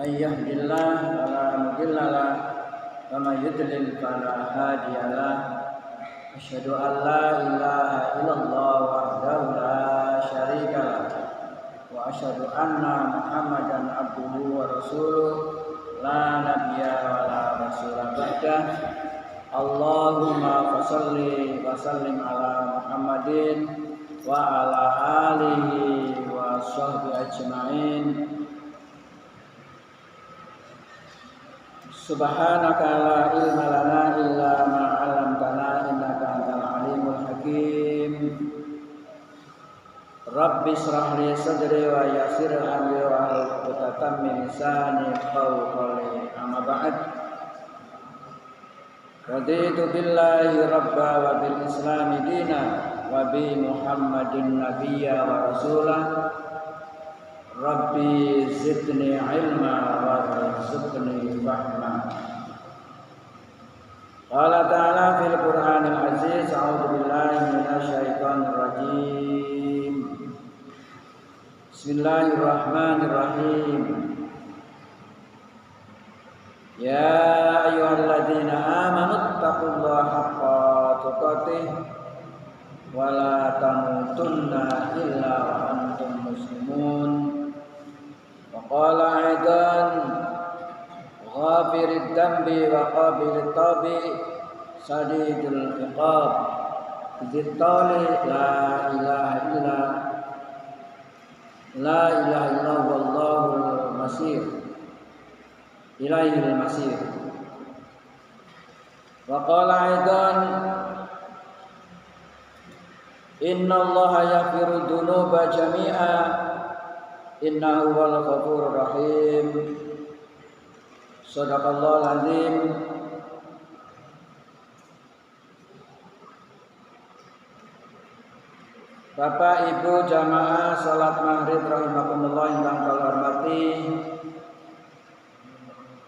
من يهد الله فلا مضل له ومن يضلل فلا هادي له أشهد أن لا إله إلا الله وحده لا شريك له وأشهد أن محمدا عبده ورسوله لا نبي ولا رسول بعده اللهم صل وسلم على محمد وعلى آله وصحبه أجمعين Subhanaka la ilma lana illa ma 'allamtana innaka antal alimul hakim. Rabbi shrah li sadri wa yassir amri wa hlul 'uqdatam min lisani yafqahu qawli. Amma ba'd. Raditu billahi rabba wa bil islami dina wa bi Muhammadin nabiyya wa rasulah. Rabbi zidni ilma warzuqni fahma. Qala ta'ala fil Qur'anil aziz a'udzu billahi minasy syaithanir rajim. Bismillahirrahmanirrahim. Ya ayyuhalladzina amanu taqullaha haqqa tuqatih wa la tamutunna illa wa antum muslimun. Qala aidan ghafirid dambi wa qabilit tabi sadidul iqab zittali la ilaha illa wallahul masir ilaihil masir. Wa qala aidan innallaha yaghfiru dzunuba jami'a innahu wal ghafurur rahim. Shadaqallahul azim. Bapak Ibu jamaah salat maghrib rahimakumullah ingkang kula hormati.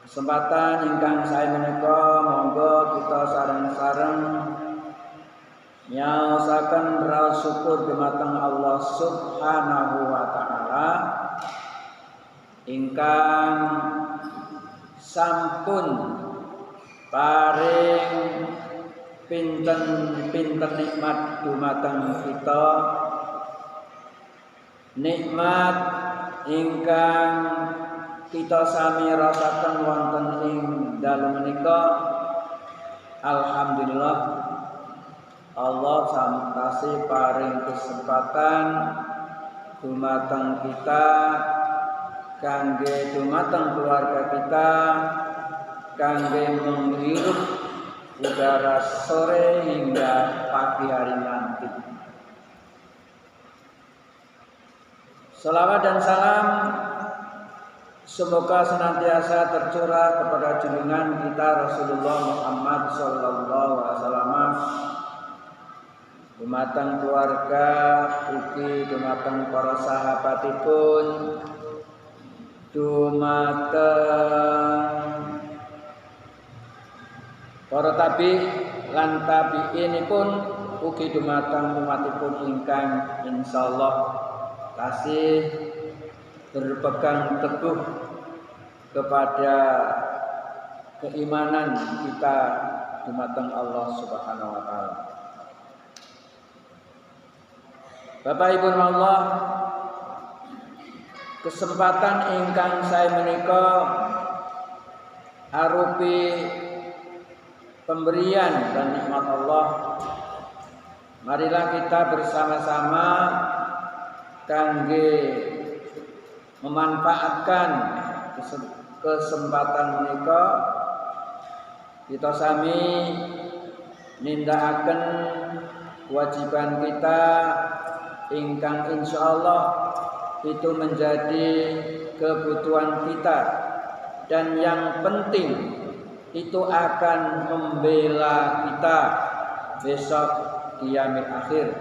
Kesempatan ingkang saya menika monggo kita sareng-sareng nyaosaken raos syukur dumateng Allah Subhanahu wa taala ingkang sampun paring pinten-pinten nikmat dumateng kita, nikmat ingkang kita sami rasaken wonten ing dalem menika. Alhamdulillah Allah sampun paring kesempatan dumateng kita kangge dumateng keluarga kita kangge menghirup udara sore hingga pagi hari nanti. Salawat dan salam semoga senantiasa tercurah kepada junjungan kita Rasulullah Muhammad sallallahu alaihi wasallam, dumateng keluarga, ugi dumateng para sahabatipun, dumateng para tabi lan tabi'inipun, ugi dumateng umatipun ingkang insyaallah tasih berpegang teguh kepada keimanan kita dumateng Allah Subhanahu wa taala. Bapak Ibu Allah, kesempatan ingkang saya menika arupi pemberian dan nikmat Allah. Marilah kita bersama-sama kangge memanfaatkan kesempatan menika, kita sami nindakaken kewajiban kita ingkang insyaallah itu menjadi kebutuhan kita dan yang penting itu akan membela kita besok di yaumil akhir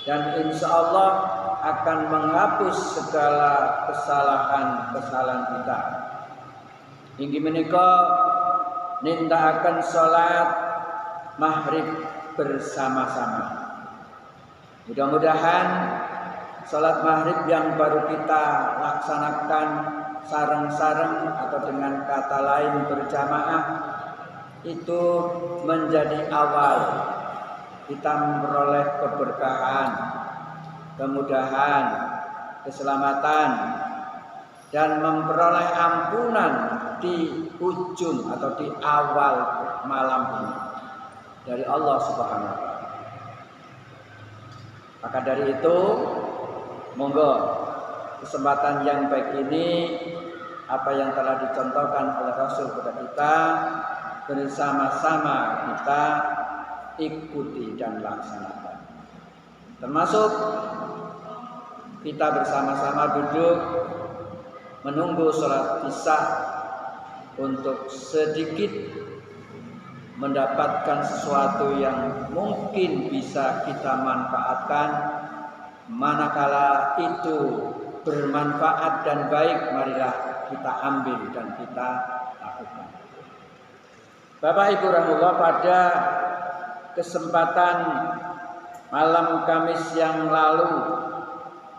dan insyaallah akan menghapus segala kesalahan-kesalahan kita. Inggih menika nindakaken salat maghrib bersama-sama. Mudah-mudahan Salat maghrib yang baru kita laksanakan sareng-sareng atau dengan kata lain berjamaah itu menjadi awal kita memperoleh keberkahan, kemudahan, keselamatan dan memperoleh ampunan di ujung atau di awal malam ini dari Allah Subhanahu wa taala. Maka dari itu, monggo kesempatan yang baik ini apa yang telah dicontohkan oleh Rasul kepada kita bersama-sama kita ikuti dan laksanakan. Termasuk kita bersama-sama duduk menunggu sholat isya untuk sedikit mendapatkan sesuatu yang mungkin bisa kita manfaatkan. Manakala itu bermanfaat dan baik, marilah kita ambil dan kita lakukan. Bapak Ibu rahimahullah, pada kesempatan malam Kamis yang lalu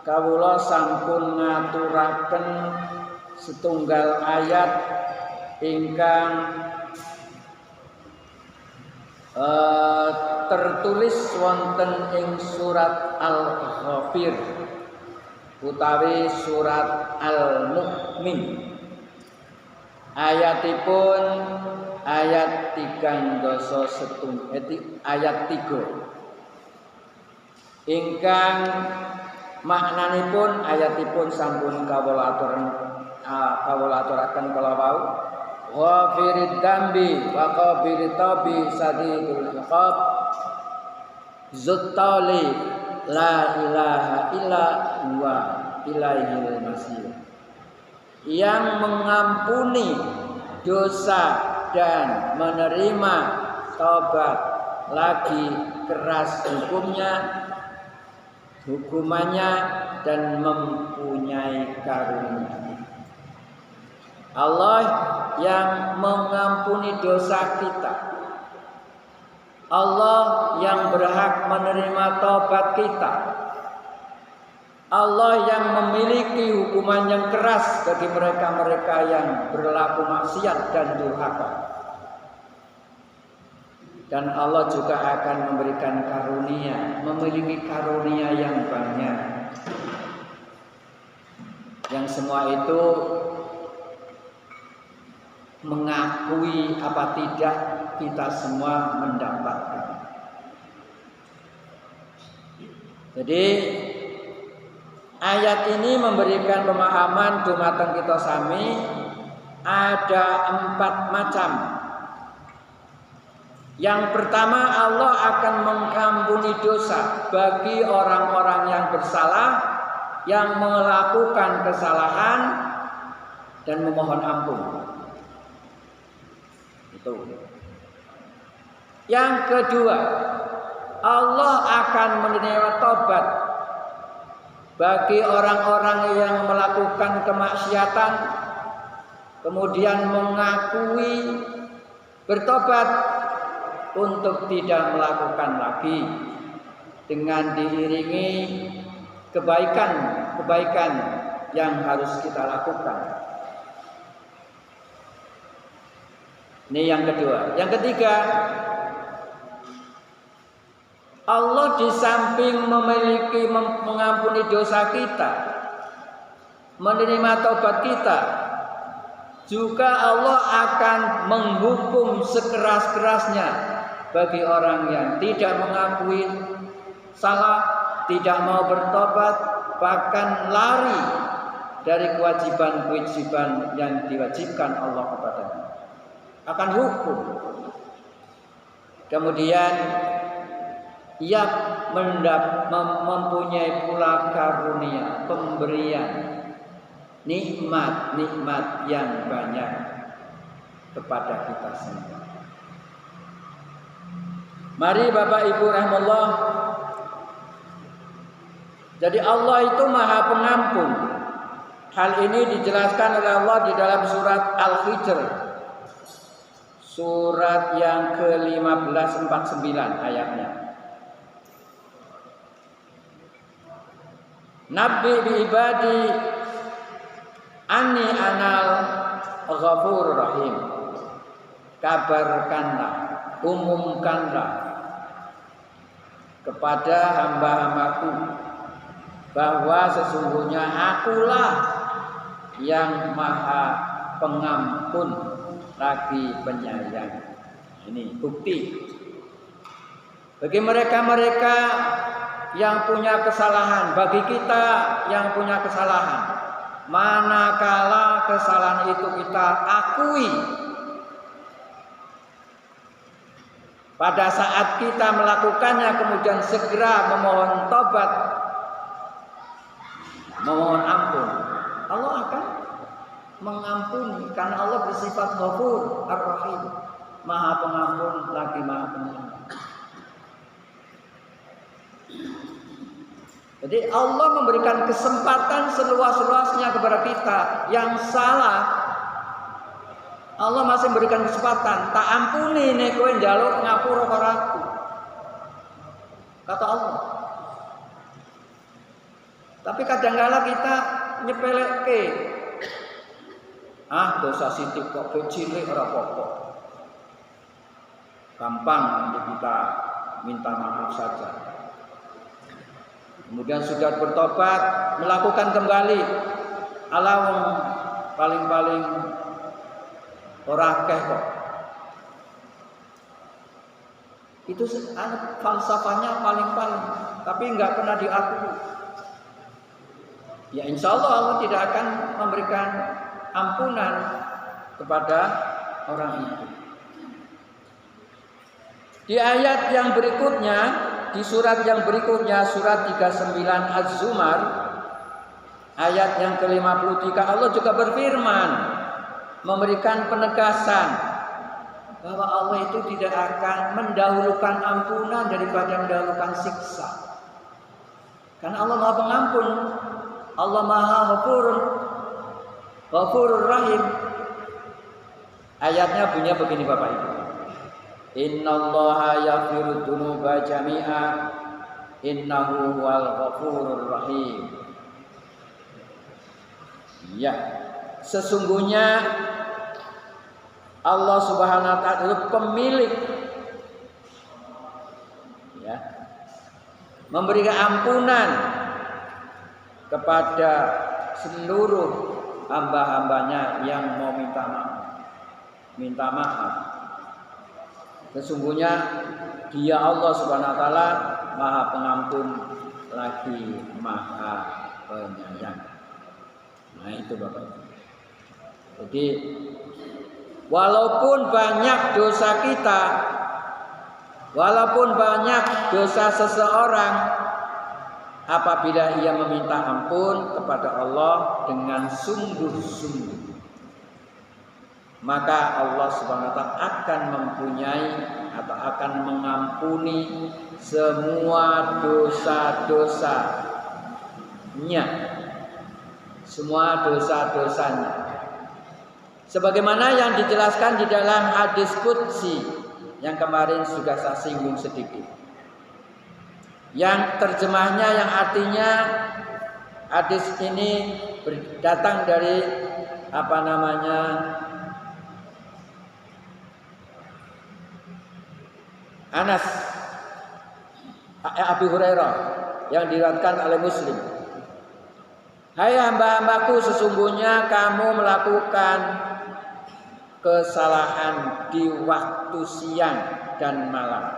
kawula sampun ngaturaken setunggal ayat ingkang tertulis wonten ing surat Al-Ghafir utawi surat Al-Mu'min. Ayatipun ayat 3 ayat 3 ingkang maknanipun ayatipun sampun kawula aturaken kala wau. Ghafirid dambi wa qabilit tabi sadidul iqab zuttali la ilaha illa huwa ilaihil masir, yang mengampuni dosa dan menerima taubat, lagi keras hukumannya dan mempunyai karunia. Allah yang mengampuni dosa kita, Allah yang berhak menerima taubat kita, Allah yang memiliki hukuman yang keras bagi mereka-mereka yang berlaku maksiat dan durhaka. Dan Allah juga akan memberikan karunia, memiliki karunia yang banyak, yang semua itu mengakui apa tidak kita semua mendapatkan. Jadi ayat ini memberikan pemahaman dumateng kita sami ada 4 macam. Yang pertama, Allah akan mengampuni dosa bagi orang-orang yang bersalah, yang melakukan kesalahan dan memohon ampun. Itu. Yang kedua, Allah akan menerima taubat bagi orang-orang yang melakukan kemaksiatan kemudian mengakui bertobat untuk tidak melakukan lagi, dengan diiringi kebaikan yang harus kita lakukan. Ini yang kedua. Yang ketiga, Allah di samping memiliki mengampuni dosa kita, menerima taubat kita, juga Allah akan menghukum sekeras-kerasnya bagi orang yang tidak mengakui salah, tidak mau bertobat, bahkan lari dari kewajiban-kewajiban yang diwajibkan Allah kepadanya. Akan hukum. Kemudian ia mempunyai pula karunia, pemberian, nikmat yang banyak kepada kita semua. Mari Bapak Ibu rahimahullah, jadi Allah itu Maha Pengampun. Hal ini dijelaskan oleh Allah di dalam surat Al-Hijr, surat yang ke-1549 ayatnya. Nabi bi ibadi anni anal ghafurur rahim. Kabarkanlah, umumkanlah kepada hamba-hambaku bahwa sesungguhnya akulah yang maha pengampun lagi penyayang. Ini bukti bagi mereka-mereka yang punya kesalahan, bagi kita yang punya kesalahan. Manakala kesalahan itu kita akui, pada saat kita melakukannya kemudian segera memohon tobat, memohon ampun, Allah akan mengampuni karena Allah bersifat Ghafur Ar-Rahim, Maha Pengampun lagi Maha Penyayang. Jadi Allah memberikan kesempatan seluas-luasnya kepada kita. Yang salah Allah masih memberikan kesempatan. Tak ampuni nek kowe njaluk ngapura karo aku. Kata Allah. Tapi kadang-kala kita nyepelekke. Dosa sithik kok cilik ora apa-apa. Gampang nanti kita minta maaf saja. Kemudian sudah bertobat, melakukan kembali. Alawung paling-paling ora akeh kok. Itu falsafahnya paling-paling, tapi enggak pernah diakui. Ya insya Allah tidak akan memberikan ampunan kepada orang itu. Di ayat yang berikutnya, di surat yang berikutnya, surat 39 Az-Zumar, ayat yang ke-53, Allah juga berfirman, memberikan penegasan bahwa Allah itu tidak akan mendahulukan ampunan daripada mendahulukan siksa. Karena Allah Maha Pengampun, Allah Maha Ghafurur Rahim. Ayatnya bunyinya begini Bapak Ibu. Innallaha yaghfiru dzunuba jami'a innahu huwal ghafurur rahim. Ya, sesungguhnya Allah Subhanahu wa taala itu pemilik ya, memberikan ampunan kepada seluruh hamba-hambanya yang mau minta maaf. Sesungguhnya Dia Allah Subhanahu wa taala Maha Pengampun lagi Maha Penyayang. Nah itu Bapak. Jadi walaupun banyak dosa kita, walaupun banyak dosa seseorang, apabila ia meminta ampun kepada Allah dengan sungguh-sungguh, maka Allah Subhanahu wa taala akan mempunyai atau akan mengampuni semua dosa-dosanya. Semua dosa-dosanya. Sebagaimana yang dijelaskan di dalam hadis qudsi yang kemarin sudah saya singgung sedikit. Yang terjemahnya yang artinya hadis ini datang dari Anas Abi Hurairah yang diriwayatkan oleh Muslim. Hai hamba-hambaku, sesungguhnya kamu melakukan kesalahan di waktu siang dan malam,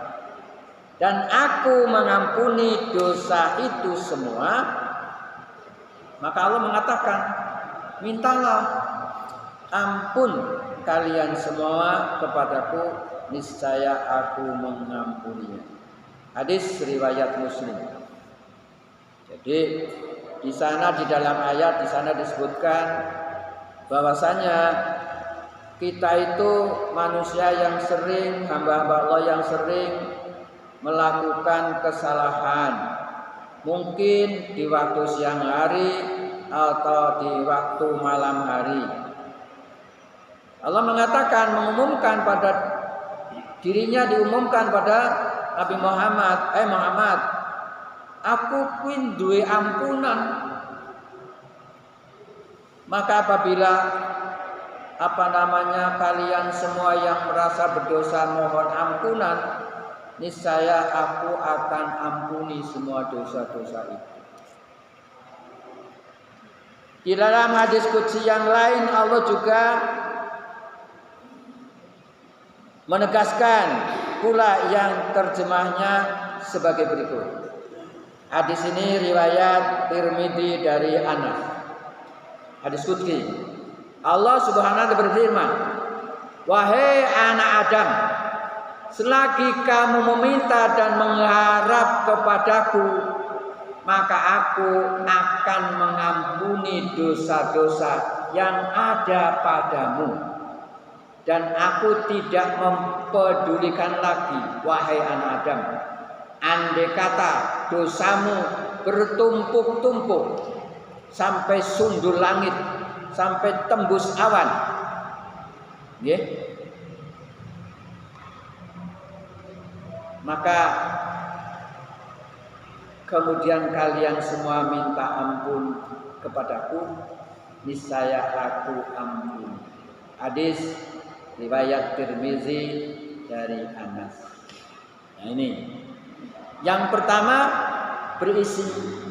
dan aku mengampuni dosa itu semua. Maka Allah mengatakan, mintalah ampun kalian semua kepadaku, niscaya aku mengampuninya. Hadis riwayat Muslim. Jadi di sana di dalam ayat di sana disebutkan bahwasanya kita itu manusia yang sering, hamba-hamba Allah yang sering melakukan kesalahan. Mungkin di waktu siang hari atau di waktu malam hari. Allah mengatakan, mengumumkan pada dirinya, diumumkan pada Nabi Muhammad, Muhammad, aku kuwi duwe ampunan. Maka apabila kalian semua yang merasa berdosa mohon ampunan, niscaya aku akan ampuni semua dosa-dosa itu. Di dalam hadis qudsi yang lain Allah juga menegaskan pula yang terjemahnya sebagai berikut. Hadis ini riwayat Tirmidzi dari Anas. Hadis qudsi. Allah Subhanahu wa taala berfirman, "Wahai anak Adam, selagi kamu meminta dan mengharap kepadaku, maka aku akan mengampuni dosa-dosa yang ada padamu. Dan aku tidak mempedulikan lagi, wahai anak Adam, andai kata dosamu bertumpuk-tumpuk sampai sundul langit, sampai tembus awan." Ya. Maka kemudian kalian semua minta ampun kepadaku, niscaya aku ampun. Hadis riwayat Tirmizi dari Anas. Nah ini. Yang pertama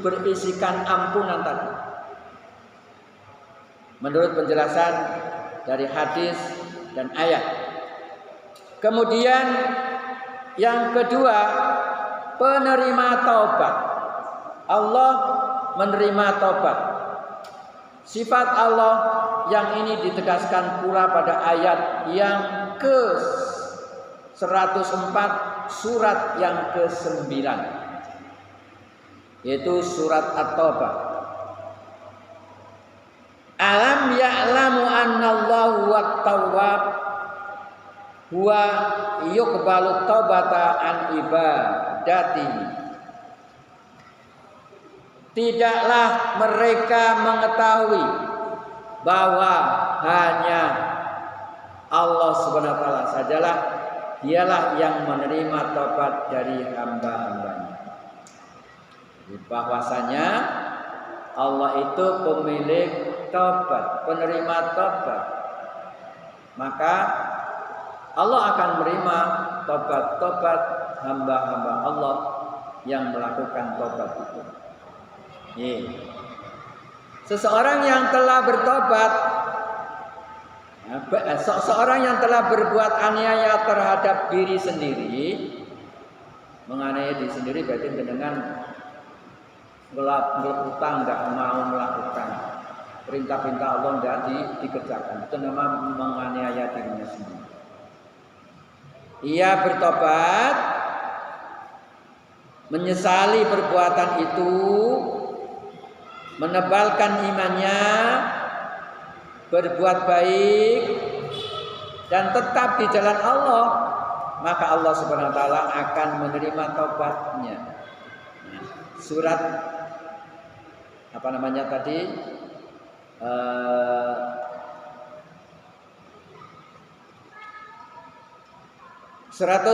berisikan ampunan tadi. Menurut penjelasan dari hadis dan ayat. Kemudian yang kedua, penerima taubat. Allah menerima taubat. Sifat Allah yang ini ditegaskan pula pada ayat yang ke-104 surat yang ke-9, yaitu surat At-Taubah. Alam ya'lamu annallahu wat-tawwab huwa yuqbalu taubata an ibadatihi. Tidaklah mereka mengetahui bahwa hanya Allah Subhanahu wa taala sajalah dialah yang menerima taubat dari hamba-hambanya. Bahwasanya Allah itu pemilik taubat, penerima taubat. Maka Allah akan menerima taubat-taubat hamba-hamba Allah yang melakukan taubat itu. Seseorang yang telah bertobat, seseorang yang telah berbuat aniaya terhadap diri sendiri, menganiaya diri sendiri berarti dengan utang, nggak mau melakukan perintah-perintah Allah, nggak dikerjakan, itu nama menganiaya dirinya sendiri. Ia bertobat, menyesali perbuatan itu, menebalkan imannya, berbuat baik, dan tetap di jalan Allah, maka Allah Subhanahu wa taala akan menerima taubatnya. Surat apa namanya tadi? Surat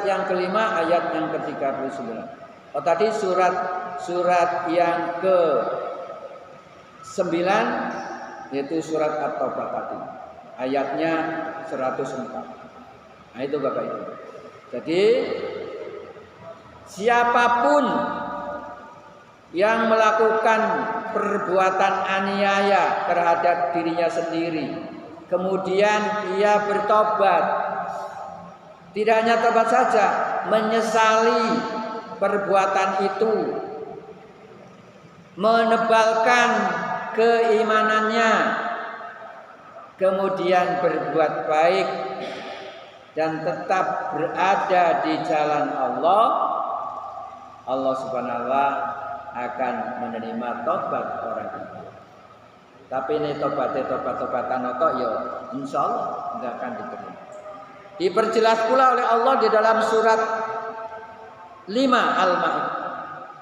yang kelima ayat yang ke-39. Oh tadi surat yang ke-9 yaitu surat At-Taubah tadi. Ayatnya 104. Nah itu Bapak Ibu. Jadi siapapun yang melakukan perbuatan aniaya terhadap dirinya sendiri, kemudian ia bertobat, tidak hanya tobat saja, menyesali perbuatan itu, menebalkan keimanannya, kemudian berbuat baik dan tetap berada di jalan Allah, Allah Subhanahu wa taala akan menerima tobat orang itu. Tapi ini tobat-tobatan otok ya insyaallah enggak akan diterima. Diperjelas pula oleh Allah di dalam surat 5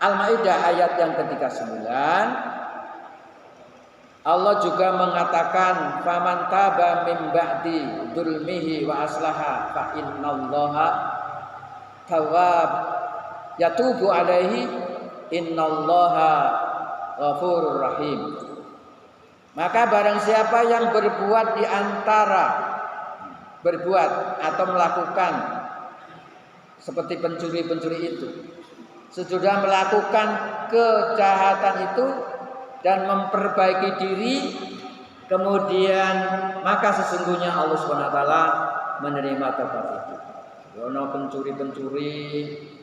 Al-Maidah ayat yang ke-39. Allah juga mengatakan faman taba min ba'di dzulmihi wa aslaha fa innallaha tawwab yatubu alaihi innallaha ghafurur rahim. Maka barang siapa yang berbuat di antara berbuat atau melakukan seperti pencuri-pencuri itu, sesudah melakukan kejahatan itu dan memperbaiki diri, kemudian maka sesungguhnya Allah SWT menerima taubat itu. Yono pencuri-pencuri,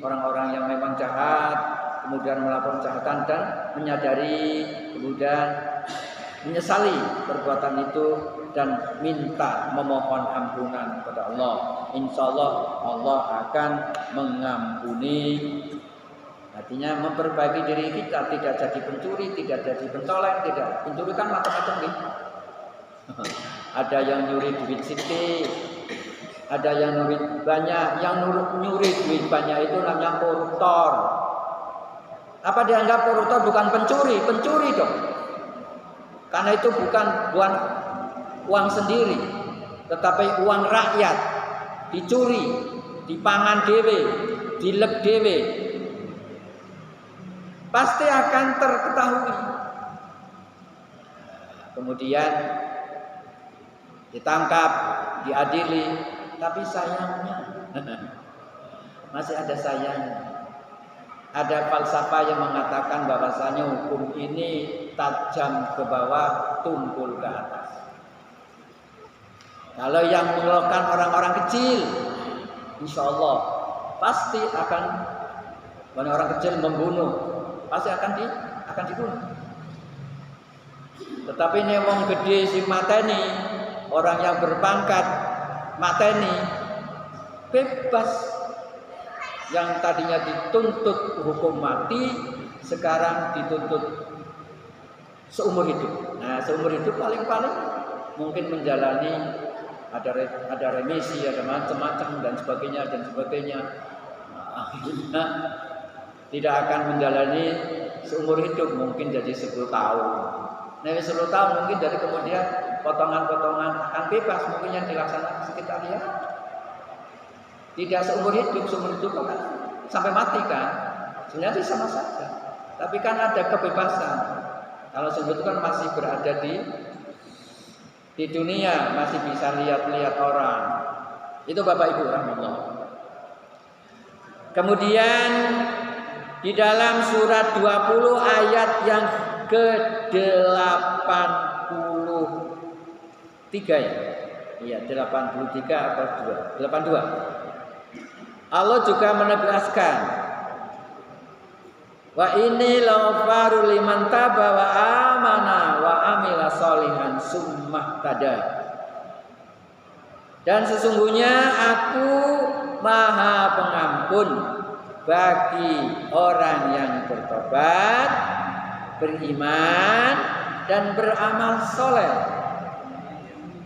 orang-orang yang memang jahat, kemudian melakukan kejahatan dan menyadari, kemudian menyesali perbuatan itu dan minta memohon ampunan kepada Allah. Insya Allah Allah akan mengampuni. Artinya memperbaiki diri kita, tidak jadi pencuri, tidak jadi pentoleng, tidak. Pencuri kan macam-macam nih. Ada yang nyuri duit sedikit, ada yang nyuri banyak. Yang nyuri duit banyak itu namanya koruptor. Apa dianggap koruptor? Bukan pencuri, pencuri dong. Karena itu bukan uang sendiri, tetapi uang rakyat, dicuri, dipangan dewe, dilek dewe, pasti akan terketahui. Kemudian ditangkap, diadili, tapi sayangnya masih ada sayangnya. Ada falsafah yang mengatakan bahwasanya hukum ini tajam ke bawah, tumpul ke atas. Kalau yang melakukan orang-orang kecil, insya Allah pasti akan, orang kecil membunuh, pasti akan dibunuh. Tetapi ini wong gede si mateni, orang yang berpangkat mateni, bebas. Yang tadinya dituntut hukum mati, sekarang dituntut seumur hidup. Nah, seumur hidup paling-paling mungkin menjalani ada remisi, ada macam-macam dan sebagainya. Nah, akhirnya tidak akan menjalani seumur hidup, mungkin jadi 10 tahun. Nah, 10 tahun mungkin dari kemudian potongan-potongan akan bebas, mungkin yang dilaksanakan sekitar ya. Tidak seumur hidup kan sampai mati kan. Sebenarnya sama saja. Tapi kan ada kebebasan. Kalau seumur itu kan masih berada di dunia, masih bisa lihat-lihat orang. Itu Bapak Ibu rahmatullah. Kemudian di dalam surat 20 ayat yang ke-83 ya. Iya, 83 atau 82. Allah juga menegaskan, wa ini lawafaru liman taba wa amana wa amila solihan summah tada. Dan sesungguhnya aku maha pengampun bagi orang yang bertobat, beriman dan beramal soleh.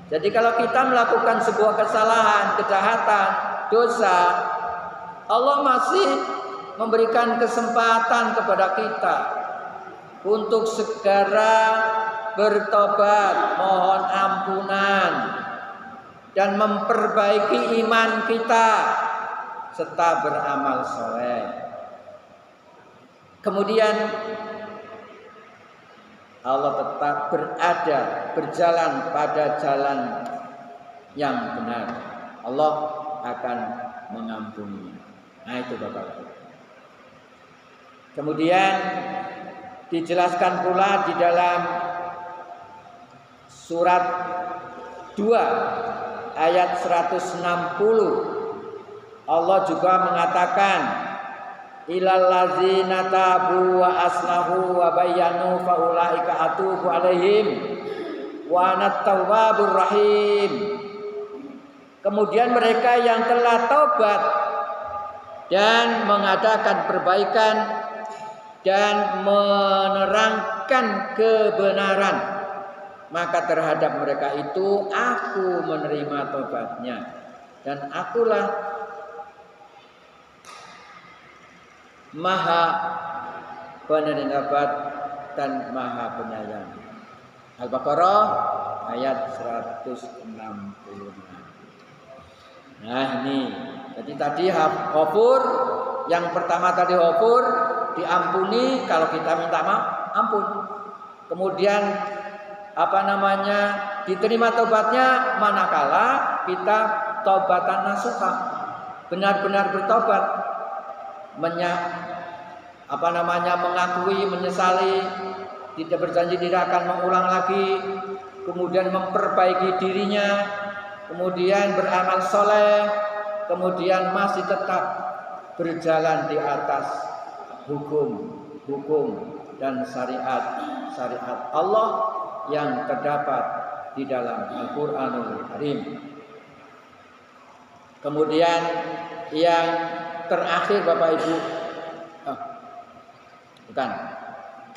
Jadi kalau kita melakukan sebuah kesalahan, kejahatan, dosa, Allah masih memberikan kesempatan kepada kita untuk segera bertobat, mohon ampunan dan memperbaiki iman kita serta beramal soleh. Kemudian Allah tetap berjalan pada jalan yang benar. Allah akan mengampuni. Nah itu Bapak. Kemudian dijelaskan pula di dalam surat 2 ayat 160 Allah juga mengatakan ilal ladzina tabu wa aslahu wa bayyanu fa ulaika atubu alaihim wa anat tawwabur rahim. Kemudian mereka yang telah taubat dan mengadakan perbaikan dan menerangkan kebenaran, maka terhadap mereka itu aku menerima taubatnya dan akulah maha penerima taubat dan maha penyayang. Al-Baqarah ayat 160. Nah ini Jadi tadi ghafur, yang pertama tadi ghafur, diampuni kalau kita minta maaf, ampun. Kemudian diterima taubatnya manakala kita taubatan nasuha, benar-benar bertobat, mengakui, menyesali, tidak berjanji tidak akan mengulang lagi, kemudian memperbaiki dirinya, kemudian beramal soleh, kemudian masih tetap berjalan di atas hukum dan syariat Allah yang terdapat di dalam Al-Qur'anul Karim. Kemudian yang terakhir Bapak Ibu,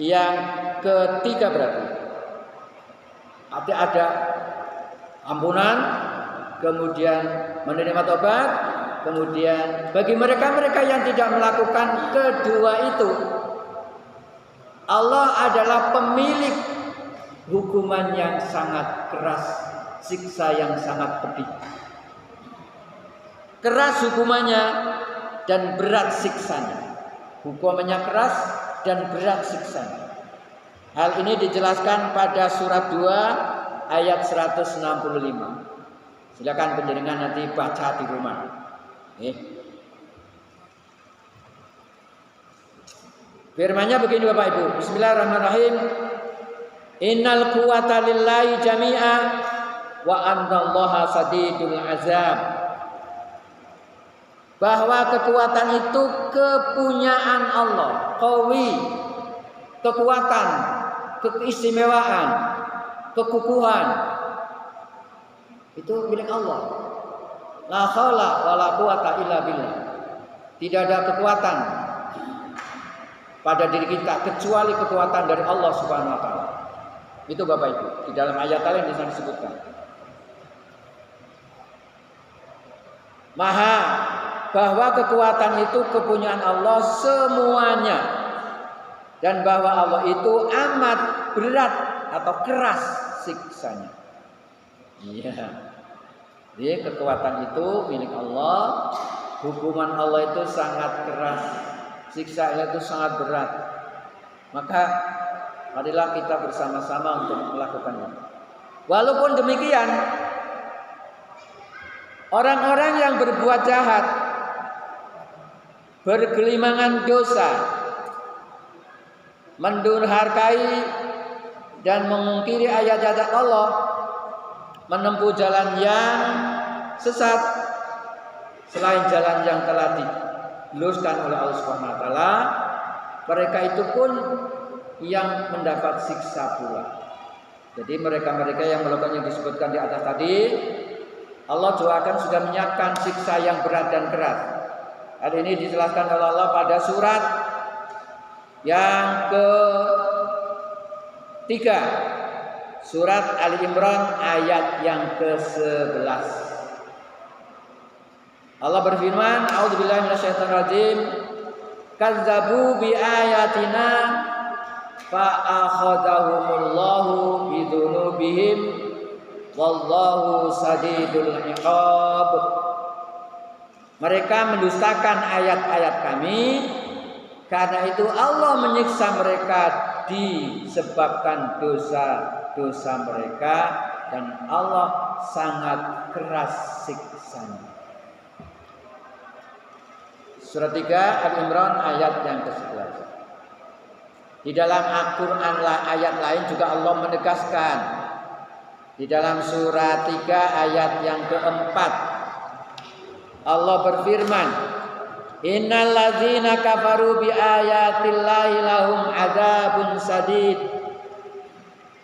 yang ketiga berarti ada ampunan, kemudian menerima tobat, kemudian bagi mereka yang tidak melakukan kedua itu, Allah adalah pemilik hukuman yang sangat keras, siksa yang sangat pedih. Keras hukumannya dan berat siksanya. Hukumannya keras dan berat siksanya. Hal ini dijelaskan pada surat 2 ayat 165. Silakan penjenengan nanti baca di rumah. Firman-Nya begini Bapak Ibu. Bismillahirrahmanirrahim. Innal quwwata lillahi jami'a wa annallaha sadidul azab. Bahwa kekuatan itu kepunyaan Allah, qawi, kekuatan, keistimewaan, kekukuhan itu milik Allah. La haula wala quwata illa billah. Tidak ada kekuatan pada diri kita kecuali kekuatan dari Allah Subhanahu wa taala. Itu Bapak Ibu, di dalam ayat lain di sana disebutkan. Bahwa kekuatan itu kepunyaan Allah semuanya, dan bahwa Allah itu amat berat atau keras siksanya. Iya. Jadi kekuatan itu milik Allah, hukuman Allah itu sangat keras, siksanya itu sangat berat. Maka marilah kita bersama-sama untuk melakukannya. Walaupun demikian, orang-orang yang berbuat jahat, bergelimangan dosa, mendurhakai dan mengingkari ayat-ayat Allah, menempuh jalan yang sesat selain jalan yang telah diluruskan oleh Allah Subhanahu wa taala, mereka itu pun yang mendapat siksa pula. Jadi mereka-mereka yang melakukan yang disebutkan di atas tadi, Allah doakan sudah menyiapkan siksa yang berat dan keras. Hal ini dijelaskan oleh Allah pada surat yang ke-3, surat Ali Imran ayat yang ke-11. Allah berfirman, A'udzubillahi minasyaitonirrajim, kazzabu bi ayatina fa akhadahumullahu bidzunubihim wallahu sadidul iqab. Mereka mendustakan ayat-ayat kami, karena itu Allah menyiksa mereka disebabkan dosa-dosa mereka, dan Allah sangat keras siksanya. Surat 3 Al-Imran ayat yang ke-11. Di dalam Al-Quran ayat lain juga Allah menegaskan. Di dalam surat 3 ayat yang ke-4 Allah berfirman, innal ladzina kafaru bi ayatillahi lahum adzabun sadid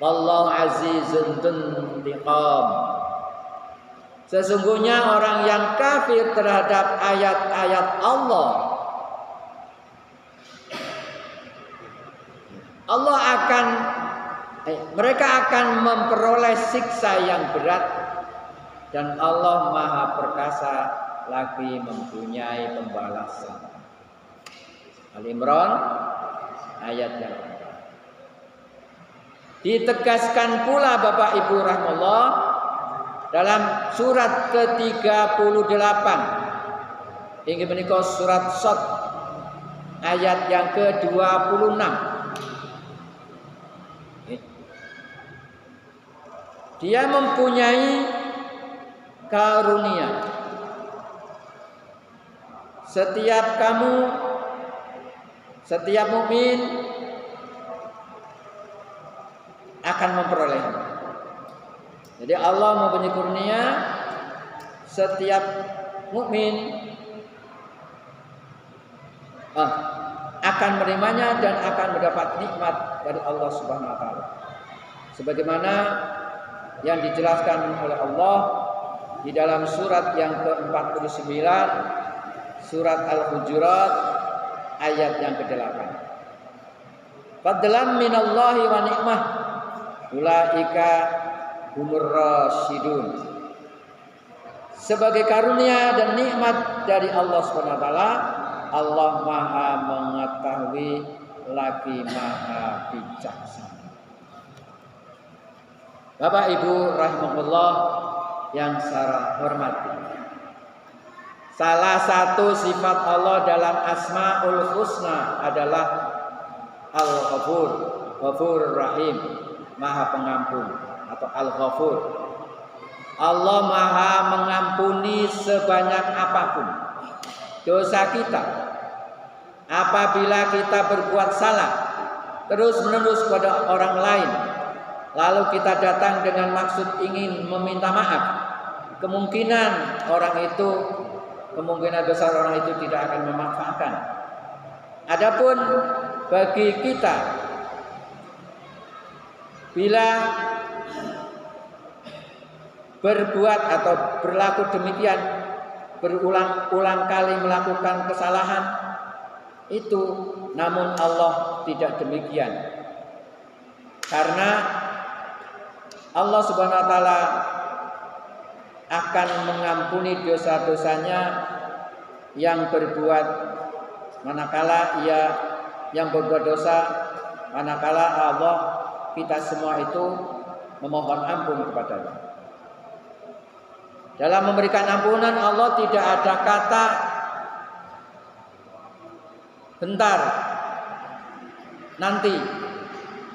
wallahu azizun dzuntiqam. Sesungguhnya orang yang kafir terhadap ayat-ayat Allah, mereka akan memperoleh siksa yang berat, dan Allah Maha Perkasa lagi mempunyai pembalasan. Al-Imran ayat yang ditegaskan pula Bapak Ibu rahimahullah dalam surat ke-38 Inggih menika surat Shad ayat yang ke-26. Dia mempunyai karunia. Setiap mukmin akan memperolehnya. Jadi Allah mempunyai karunia, setiap mukmin akan menerimanya dan akan mendapat nikmat dari Allah Subhanahu wa taala. Sebagaimana yang dijelaskan oleh Allah di dalam surat yang ke-49, surat Al-Hujurat ayat yang ke-8. Fadlan minallahi wa ni'mah ulaika humur rasyidun. Sebagai karunia dan nikmat dari Allah Subhanahu wa taala, Allah Maha mengetahui lagi Maha bijaksana. Bapak Ibu rahimahullah yang saya hormati, salah satu sifat Allah dalam Asmaul Husna adalah Al-Ghafur, Ghafur Rahim, Maha Pengampun atau Al-Ghafur. Allah Maha mengampuni sebanyak apapun dosa kita. Apabila kita berbuat salah terus-menerus kepada orang lain, lalu kita datang dengan maksud ingin meminta maaf, kemungkinan besar orang itu tidak akan memaafkan. Adapun bagi kita, bila berbuat atau berlaku demikian, berulang-ulang kali melakukan kesalahan itu, namun Allah tidak demikian. Karena Allah Subhanahu wa taala akan mengampuni dosa-dosanya yang berbuat manakala yang berbuat dosa, manakala Allah kita semua itu memohon ampun kepadanya. Dalam memberikan ampunan Allah tidak ada kata bentar, nanti,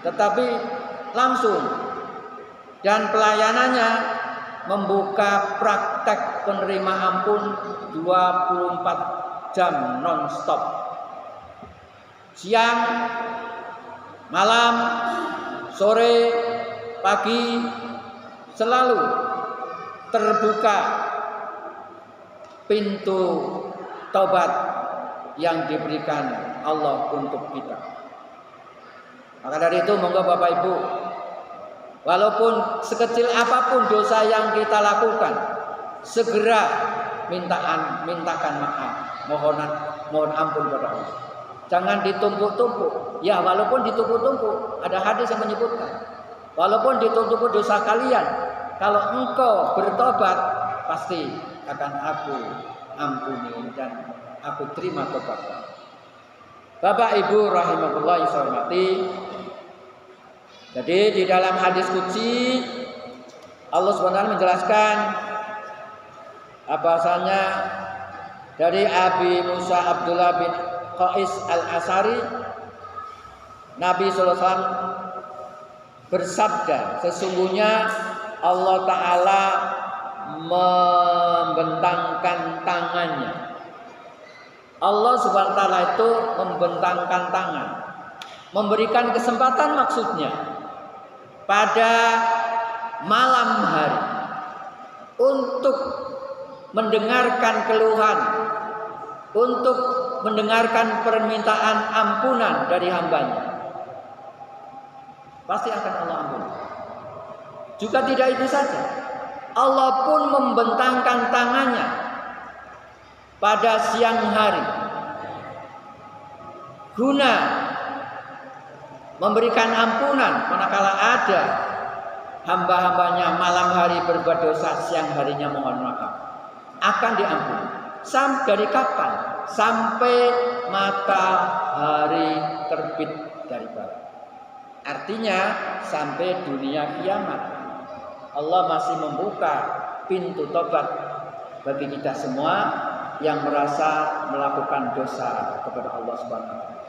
tetapi langsung, dan pelayanannya membuka praktek penerima ampun 24 jam non-stop. Siang, malam, sore, pagi, selalu terbuka pintu taubat yang diberikan Allah untuk kita. Maka dari itu, monggo Bapak Ibu, walaupun sekecil apapun dosa yang kita lakukan, segera mintakan maaf, mohon ampun kepada Allah. Jangan ditumpuk-tumpuk. Ya, walaupun ditumpuk-tumpuk, ada hadis yang menyebutkan, walaupun ditumpuk dosa kalian, kalau engkau bertobat, pasti akan aku ampuni dan aku terima tobatmu. Bapak Ibu rahimahullah yang saya hormati, jadi di dalam hadis qudsi Allah SWT menjelaskan bahwasanya dari Abi Musa Abdullah bin Qais Al-Asari, Nabi SAW bersabda, sesungguhnya Allah Ta'ala membentangkan tangannya. Allah Subhanahu wa taala itu membentangkan tangan, memberikan kesempatan maksudnya pada malam hari untuk mendengarkan keluhan, untuk mendengarkan permintaan ampunan dari hambanya. Pasti akan Allah ampuni. Juga tidak itu saja, Allah pun membentangkan tangannya pada siang hari guna memberikan ampunan manakala ada hamba-hambanya malam hari berbuat dosa, siang harinya mohon maaf, akan diampuni. Dari kapan? Sampai matahari terbit dari barat. Artinya sampai dunia kiamat Allah masih membuka pintu tobat bagi kita semua yang merasa melakukan dosa kepada Allah Subhanahu wa taala,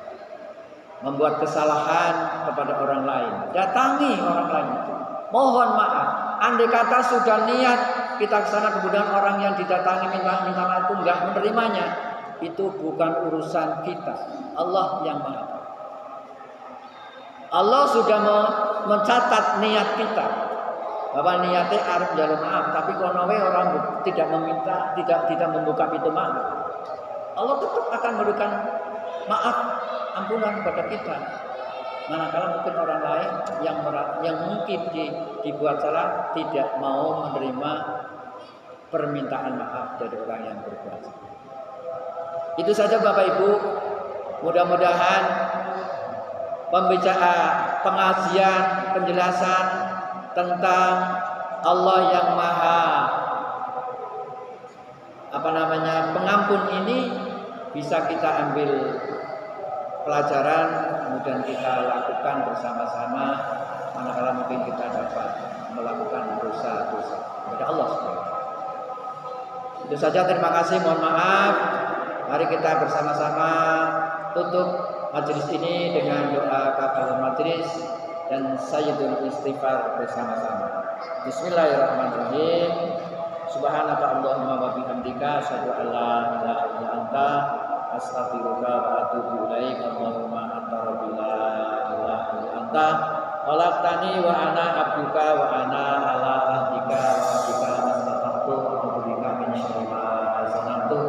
membuat kesalahan kepada orang lain, datangi orang lain itu, mohon maaf. Andai kata sudah niat kita ke sana, kemudian orang yang didatangi minta maaf itu enggak menerimanya, itu bukan urusan kita. Allah yang Maha Tahu. Allah sudah mencatat niat kita, bahwa niatnya arep njaluk maaf, tapi kono orang tidak meminta, tidak membuka pintu maaf, Allah tetap akan memberikan maaf, ampunan kepada kita. Manakala mungkin orang lain yang mungkin dibuat salah tidak mau menerima permintaan maaf dari orang yang berbuat salah. Itu saja Bapak Ibu. Mudah-mudahan pengajian, penjelasan tentang Allah yang Maha pengampun ini bisa kita ambil pelajaran, kemudian kita lakukan bersama-sama manakala mungkin kita dapat melakukan dosa-dosa kepada Allah SWT. Itu saja, terima kasih, mohon maaf. Mari kita bersama-sama tutup majelis ini dengan doa kafaratul majelis dan sayyidul istighfar bersama-sama. Bismillahirrahmanirrahim. Subhanaka Allahumma wa bihamdika asyhadu an la ilaha illa anta astaghfiruka wa atubu ilaik. Allahumma anta rabbi la ilaha illa anta khalaqtani wa ana abduka wa ana ala ahdika wa ahdika mastata'tu a'udzubika min syarri ma sana'tu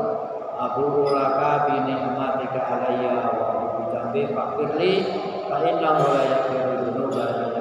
abu'u laka bi ni'matika alayya wa bi dzambi faghfirli fa innahu la yaghfiru dzunuba